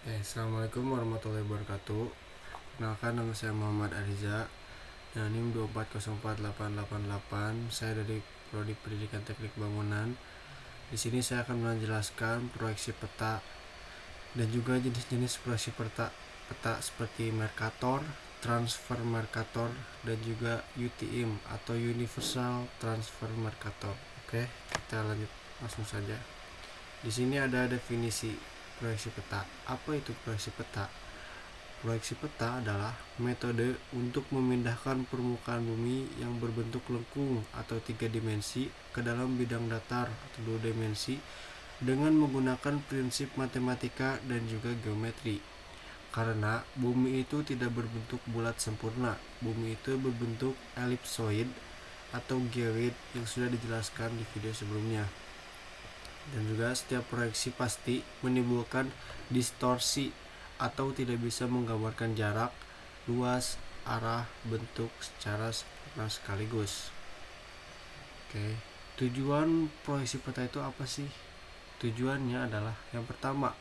Assalamualaikum warahmatullahi wabarakatuh. Kenalkan, nama saya Muhammad Ariza dan NIM 2404888. Saya dari Prodi Pendidikan Teknik Bangunan. Di sini saya akan menjelaskan proyeksi peta dan juga jenis-jenis proyeksi peta seperti Mercator, Transfer Mercator, dan juga UTM atau Universal Transfer Mercator. Oke, kita lanjut langsung saja. Di sini ada definisi proyeksi peta. Apa itu proyeksi peta? Proyeksi peta adalah metode untuk memindahkan permukaan bumi yang berbentuk lengkung atau 3 dimensi ke dalam bidang datar atau 2 dimensi dengan menggunakan prinsip matematika dan juga geometri. Karena bumi itu tidak berbentuk bulat sempurna, bumi itu berbentuk elipsoid atau geoid yang sudah dijelaskan di video sebelumnya. Dan juga setiap proyeksi pasti menimbulkan distorsi atau tidak bisa menggambarkan jarak, luas, arah, bentuk secara sempurna sekaligus. Oke, tujuan proyeksi peta itu apa sih? Tujuannya adalah yang pertama,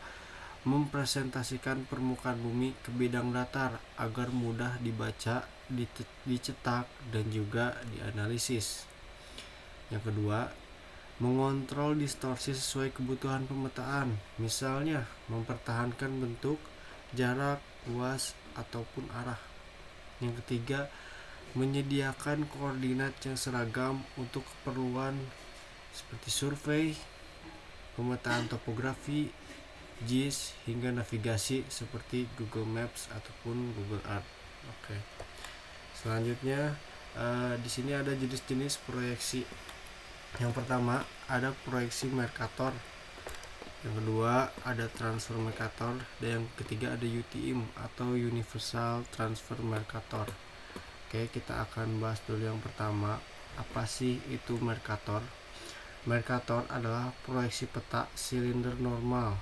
mempresentasikan permukaan bumi ke bidang datar agar mudah dibaca, dicetak, dan juga dianalisis. Yang kedua, mengontrol distorsi sesuai kebutuhan pemetaan, misalnya mempertahankan bentuk, jarak, luas, ataupun arah. Yang ketiga, menyediakan koordinat yang seragam untuk keperluan seperti survei, pemetaan topografi, GIS, hingga navigasi seperti Google Maps ataupun Google Earth. Oke. Selanjutnya di sini ada jenis-jenis proyeksi. Yang pertama ada proyeksi Mercator, yang kedua ada Transfer Mercator, dan yang ketiga ada UTM atau Universal Transfer Mercator. Oke, kita akan bahas dulu yang pertama, apa sih itu Mercator? Mercator adalah proyeksi peta silinder normal.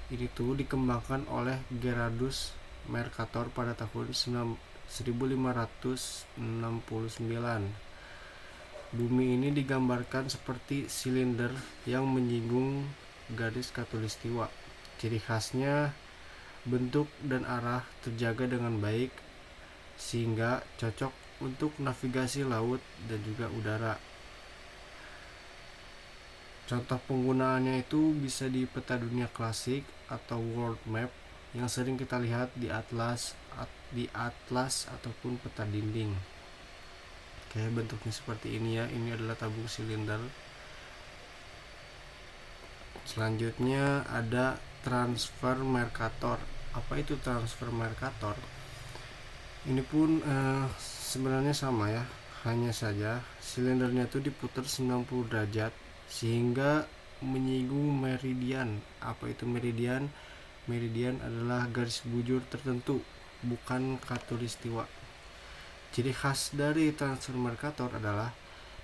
Ini tuh dikembangkan oleh Gerardus Mercator pada tahun 1569. Bumi ini digambarkan seperti silinder yang menyinggung garis khatulistiwa. Ciri khasnya bentuk dan arah terjaga dengan baik sehingga cocok untuk navigasi laut dan juga udara. Contoh penggunaannya itu bisa di peta dunia klasik atau world map yang sering kita lihat di atlas ataupun peta dinding. Oke, bentuknya seperti ini ya. Ini adalah tabung silinder. Selanjutnya ada Transfer Mercator. Apa itu Transfer Mercator? Ini pun sebenarnya sama ya. Hanya saja silindernya itu diputar 90 derajat sehingga menyinggung meridian. Apa itu meridian? Meridian adalah garis bujur tertentu, bukan khatulistiwa. Ciri khas dari Transfer Mercator adalah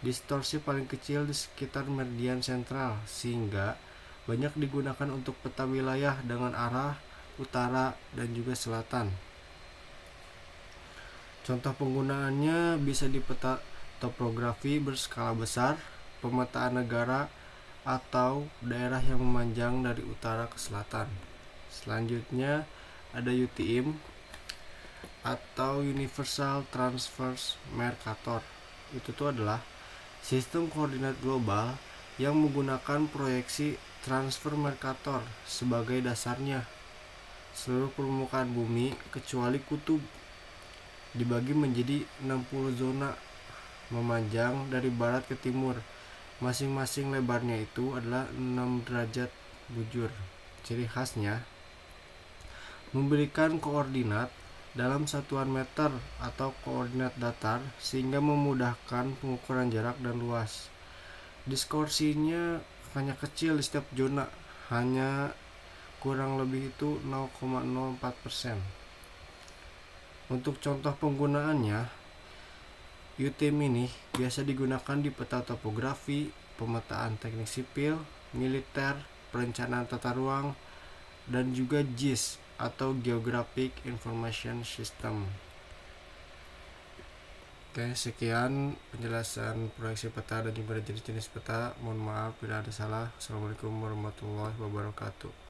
distorsi paling kecil di sekitar meridian sentral, sehingga banyak digunakan untuk peta wilayah dengan arah utara dan juga selatan. Contoh penggunaannya bisa di peta topografi berskala besar, pemetaan negara, atau daerah yang memanjang dari utara ke selatan. Selanjutnya ada UTM atau Universal Transfer Mercator. Itu tuh adalah sistem koordinat global yang menggunakan proyeksi Transfer Mercator sebagai dasarnya. Seluruh permukaan bumi kecuali kutub dibagi menjadi 60 zona memanjang dari barat ke timur. Masing-masing lebarnya itu adalah 6 derajat bujur. Ciri khasnya memberikan koordinat dalam satuan meter atau koordinat datar sehingga memudahkan pengukuran jarak dan luas. Distorsinya hanya kecil di setiap zona, hanya kurang lebih itu 0,04%. Untuk contoh penggunaannya, UTM ini biasa digunakan di peta topografi, pemetaan teknik sipil, militer, perencanaan tata ruang, dan juga GIS atau Geographic Information System. Oke, sekian penjelasan proyeksi peta dan juga jenis-jenis peta. Mohon maaf bila ada salah. Assalamualaikum warahmatullahi wabarakatuh.